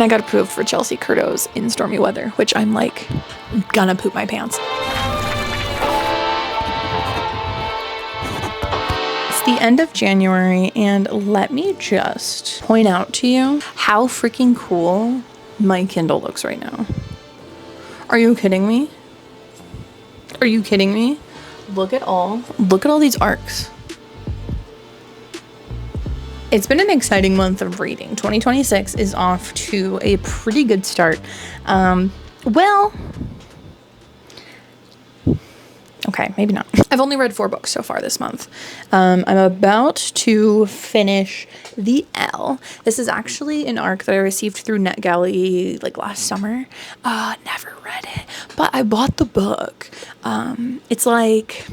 I got approved for Chelsea Curto's In Stormy Weather, which I'm like gonna poop my pants. It's the end of January, and let me just point out to you how freaking cool my Kindle looks right now. Are you kidding me? Are you kidding me? Look at all these arcs. It's been an exciting month of reading. 2026 is off to a pretty good start. Well, okay, maybe not. I've only read 4 books so far this month. I'm about to finish The L. This is actually an arc that I received through NetGalley like last summer. Never read it, but I bought the book. It's like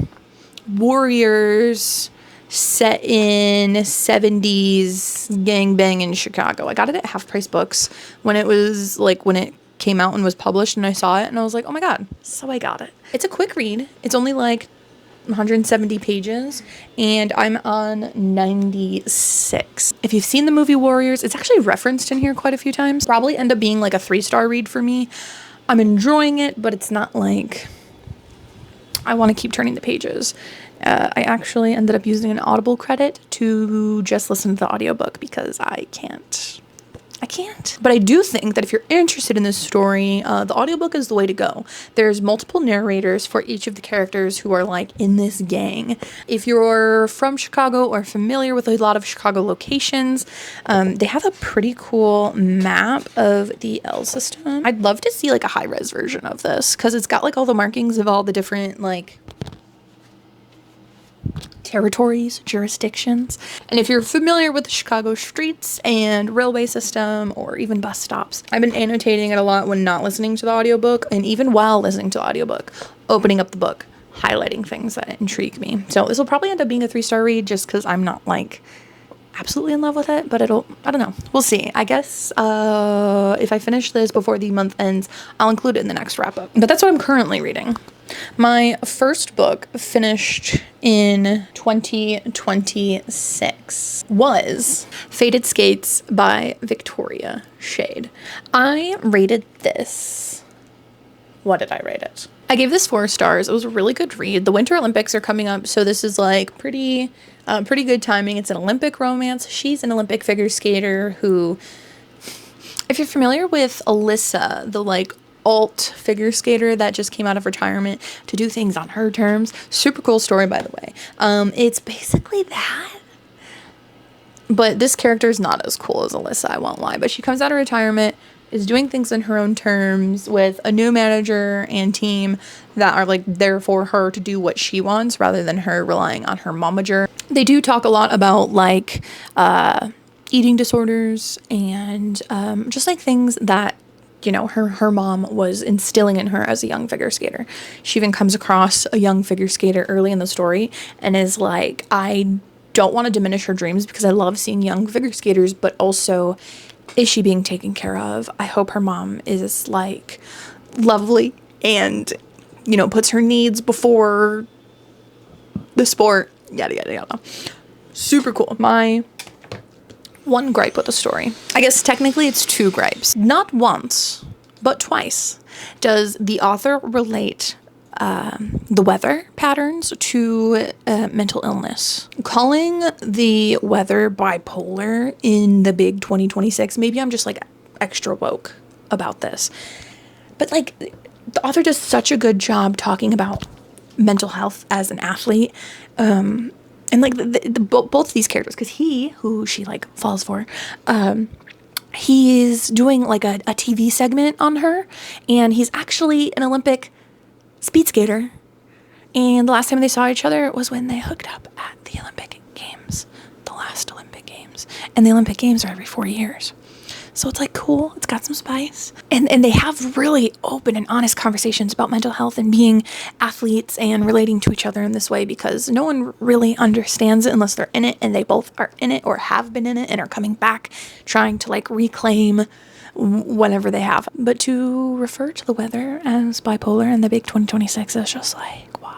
warriors set in 70s gangbang in Chicago. I got it at Half Price Books when it came out and was published, and I saw it and I was like, oh my god, so I got it. It's a quick read. It's only like 170 pages and I'm on 96. If you've seen the movie Warriors, it's actually referenced in here quite a few times. Probably end up being like a 3-star read for me. I'm enjoying it, but it's not like I want to keep turning the pages. I actually ended up using an Audible credit to just listen to the audiobook because I can't. But I do think that if you're interested in this story, the audiobook is the way to go. There's multiple narrators for each of the characters who are like in this gang. If you're from Chicago or familiar with a lot of Chicago locations, they have a pretty cool map of the L system. I'd love to see like a high-res version of this because it's got like all the markings of all the different like territories, jurisdictions. And if you're familiar with the Chicago streets and railway system or even bus stops, I've been annotating it a lot when not listening to the audiobook, and even while listening to the audiobook, opening up the book, highlighting things that intrigue me. So this will probably end up being a 3-star read just because I'm not like absolutely in love with it, but I don't know. We'll see. I guess if I finish this before the month ends, I'll include it in the next wrap up. But that's what I'm currently reading. My first book finished in 2026 was Faded Skates by Victoria Shade. I rated this. What did I rate it? I gave this 4 stars. It was a really good read. The Winter Olympics are coming up, so this is like pretty good timing. It's an Olympic romance. She's an Olympic figure skater who, if you're familiar with Alyssa, the like alt figure skater that just came out of retirement to do things on her terms. Super cool story, by the way. It's basically that. But this character is not as cool as Alyssa, I won't lie. But she comes out of retirement, is doing things on her own terms with a new manager and team that are like there for her to do what she wants rather than her relying on her momager. They do talk a lot about like eating disorders and just like things that, you know, her mom was instilling in her as a young figure skater. She even comes across a young figure skater early in the story and is like, I don't want to diminish her dreams because I love seeing young figure skaters, but also, is she being taken care of? I hope her mom is like lovely and, you know, puts her needs before the sport. Yada, yada, yada. Super cool. My one gripe with the story. I guess technically it's 2 gripes. Not once, but twice does the author relate the weather patterns to mental illness. Calling the weather bipolar in the big 2026, maybe I'm just like extra woke about this. But like the author does such a good job talking about mental health as an athlete. And like both these characters, because who she like falls for, he's doing like a TV segment on her, and he's actually an Olympic speed skater. And the last time they saw each other was when they hooked up at the Olympic Games, the last Olympic Games. And the Olympic Games are every 4 years. So it's like cool. It's got some spice. And they have really open and honest conversations about mental health and being athletes and relating to each other in this way, because no one really understands it unless they're in it, and they both are in it or have been in it and are coming back trying to like reclaim whatever they have. But to refer to the weather as bipolar in the big 2026 is just like, why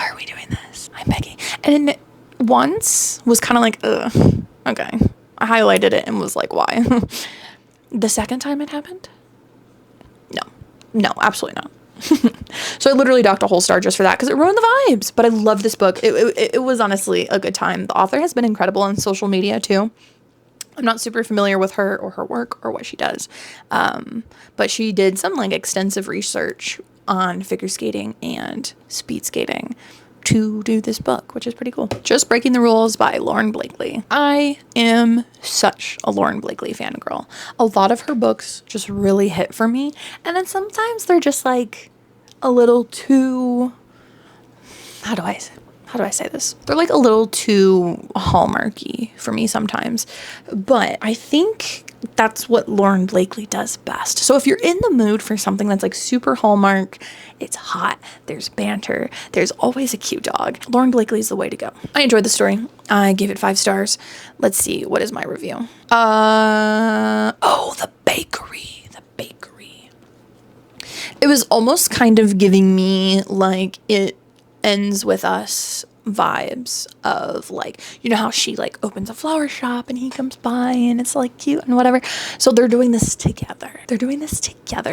are we doing this? I'm begging. And once was kind of like, ugh, okay. I highlighted it and was like, why? the second time it happened? No, absolutely not. So I literally docked a whole star just for that because it ruined the vibes. But I love this book. It was honestly a good time. The author has been incredible on social media too. I'm not super familiar with her or her work or what she does. But she did some like extensive research on figure skating and speed skating to do this book, which is pretty cool. Just Breaking the Rules by Lauren Blakely. I am such a Lauren Blakely fangirl. A lot of her books just really hit for me. And then sometimes they're just like a little too, how do I say this? They're like a little too hallmarky for me sometimes. But I think that's what Lauren Blakely does best. So if you're in the mood for something that's like super hallmark, it's hot, there's banter, there's always a cute dog, Lauren Blakely is the way to go. I enjoyed the story. I gave it 5 stars. Let's see, what is my review? The bakery. It was almost kind of giving me like It Ends With Us vibes of like, you know how she like opens a flower shop and he comes by and it's like cute and whatever. So they're doing this together.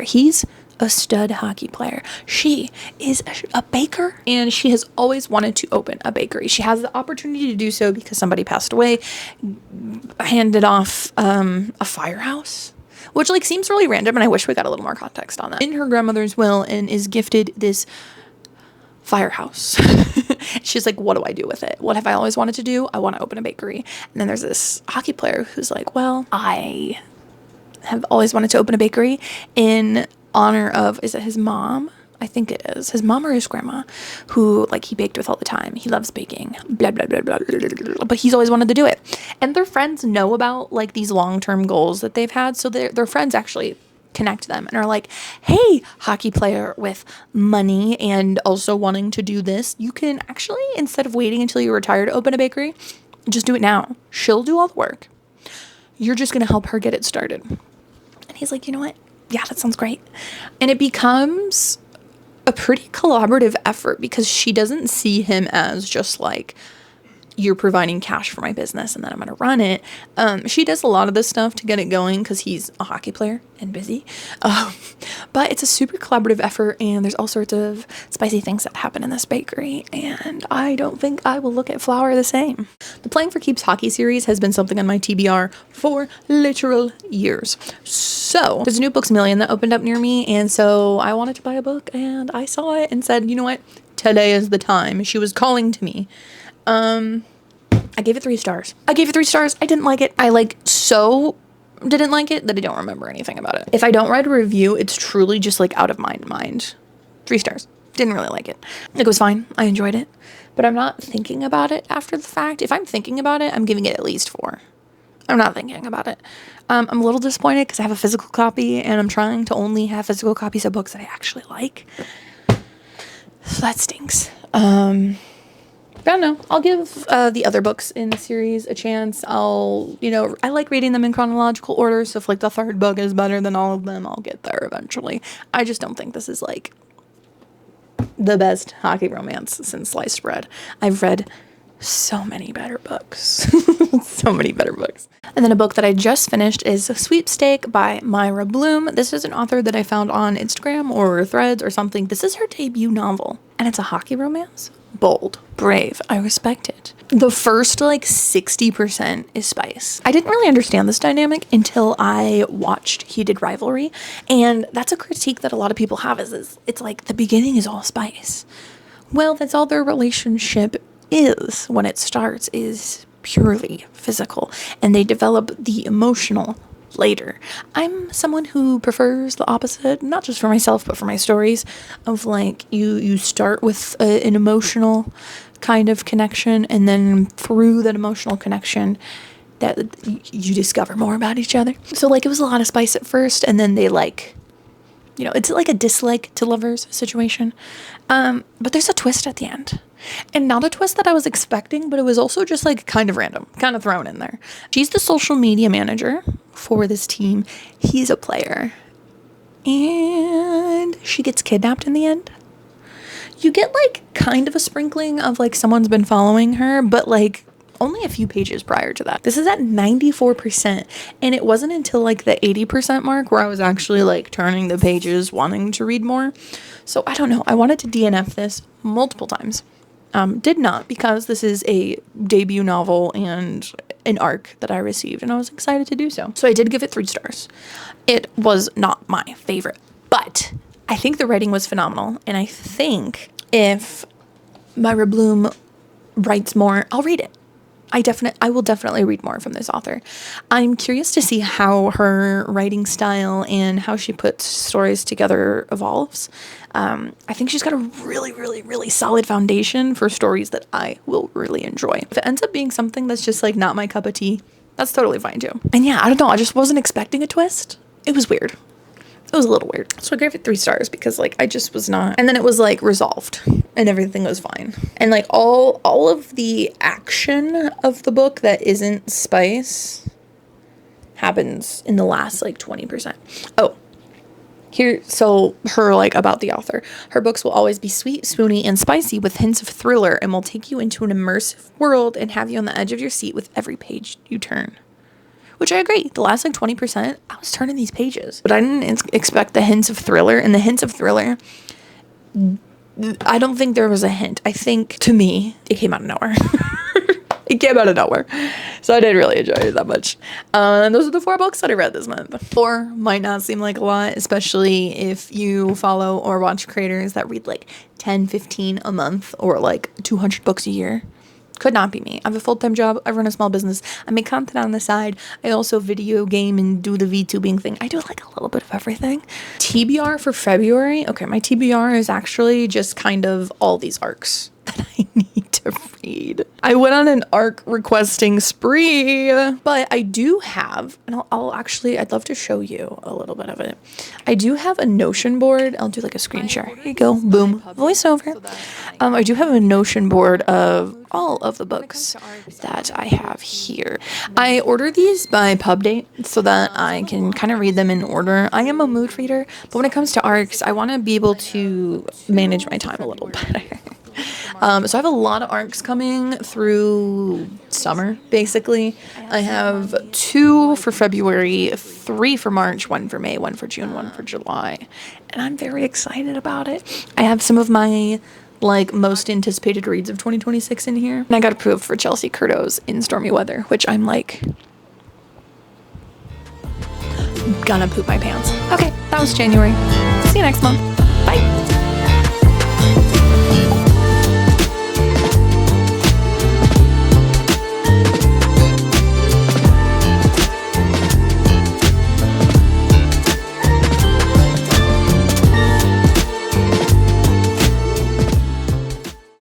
He's a stud hockey player. She is a baker and she has always wanted to open a bakery. She has the opportunity to do so because somebody passed away, handed off a firehouse, which like seems really random, and I wish we got a little more context on that. In her grandmother's will, and is gifted this firehouse. She's like, what do I do with it? What have I always wanted to do? I want to open a bakery. And then there's this hockey player who's like, well, I have always wanted to open a bakery in honor of, is it his mom? I think it is his mom or his grandma, who like he baked with all the time. He loves baking, blah, blah, blah, blah, blah, blah, blah, but he's always wanted to do it. And their friends know about like these long-term goals that they've had. So their friends actually connect them and are like, hey, hockey player with money and also wanting to do this, you can actually, instead of waiting until you retire to open a bakery, just do it now. She'll do all the work. You're just going to help her get it started. And he's like, you know what? Yeah, that sounds great. And it becomes a pretty collaborative effort because she doesn't see him as just like, you're providing cash for my business and then I'm going to run it. She does a lot of this stuff to get it going because he's a hockey player and busy. But it's a super collaborative effort, and there's all sorts of spicy things that happen in this bakery, and I don't think I will look at flour the same. The Playing for Keeps hockey series has been something on my TBR for literal years. So there's a new Books Million that opened up near me, and so I wanted to buy a book, and I saw it and said, you know what? Today is the time. She was calling to me. I gave it 3 stars. I didn't like it. I didn't like it that I don't remember anything about it. If I don't write a review, it's truly just like out of mind. 3 stars. Didn't really like it. It was fine. I enjoyed it. But I'm not thinking about it after the fact. If I'm thinking about it, I'm giving it at least 4. I'm not thinking about it. I'm a little disappointed because I have a physical copy and I'm trying to only have physical copies of books that I actually like. So that stinks. I don't know. I'll give the other books in the series a chance. I like reading them in chronological order. So if like the 3rd book is better than all of them, I'll get there eventually. I just don't think this is like the best hockey romance since sliced bread. I've read so many better books. And then a book that I just finished is Sweepstake by Myra Bloom. This is an author that I found on Instagram or Threads or something. This is her debut novel, and it's a hockey romance. Bold, brave, I respect it. The first like 60% is spice. I didn't really understand this dynamic until I watched Heated Rivalry, and that's a critique that a lot of people have is it's like the beginning is all spice. Well, that's all their relationship is when it starts, is purely physical, and they develop the emotional later. I'm someone who prefers the opposite, not just for myself, but for my stories, of like you start with an emotional kind of connection, and then through that emotional connection that you discover more about each other. So like it was a lot of spice at first, and then they like, it's like a dislike to lovers situation. But there's a twist at the end. And not a twist that I was expecting, but it was also just like kind of random, kind of thrown in there. She's the social media manager for this team. He's a player. And she gets kidnapped in the end. You get like kind of a sprinkling of like someone's been following her, but like only a few pages prior to that. This is at 94%. And it wasn't until like the 80% mark where I was actually like turning the pages, wanting to read more. So I don't know. I wanted to DNF this multiple times. Did not, because this is a debut novel and an arc that I received, and I was excited to do so. So I did give it 3 stars. It was not my favorite, but I think the writing was phenomenal, and I think if Myra Bloom writes more, I'll read it. I will definitely read more from this author. I'm curious to see how her writing style and how she puts stories together evolves. I think she's got a really, really, really solid foundation for stories that I will really enjoy. If it ends up being something that's just like not my cup of tea, that's totally fine too. And yeah, I don't know. I just wasn't expecting a twist. It was weird. It was a little weird. So I gave it 3 stars because like I just was not. And then it was like resolved and everything was fine. And like all of the action of the book that isn't spice happens in the last like 20%. Oh, here, so her like about the author. Her books will always be sweet, spoony, and spicy with hints of thriller and will take you into an immersive world and have you on the edge of your seat with every page you turn. Which I agree. The last like 20%, I was turning these pages. But I didn't expect the hints of thriller. And the hints of thriller, I don't think there was a hint. I think, to me, it came out of nowhere. It came out of nowhere. So I didn't really enjoy it that much. And those are the 4 books that I read this month. 4 might not seem like a lot, especially if you follow or watch creators that read like 10, 15 a month or like 200 books a year. Could not be me. I have a full-time job. I run a small business. I make content on the side. I also video game and do the VTubing thing. I do like a little bit of everything. TBR for February. Okay, my TBR is actually just kind of all these arcs that I need to read. I went on an arc requesting spree, but I do have, and I'd love to show you a little bit of it. I do have a Notion board. I'll do like a screen share. Here you go. Boom. Voiceover. I do have a Notion board of all of the books that I have here. I order these by pub date so that I can kind of read them in order. I am a mood reader, but when it comes to arcs, I want to be able to manage my time a little better. So I have a lot of arcs coming through summer, basically. I have 2 for February, 3 for March, 1 for May, 1 for June, 1 for July. And I'm very excited about it. I have some of my like most anticipated reads of 2026 in here. And I got approved for Chelsea Curto's In Stormy Weather, which I'm like gonna poop my pants. Okay, that was January. See you next month.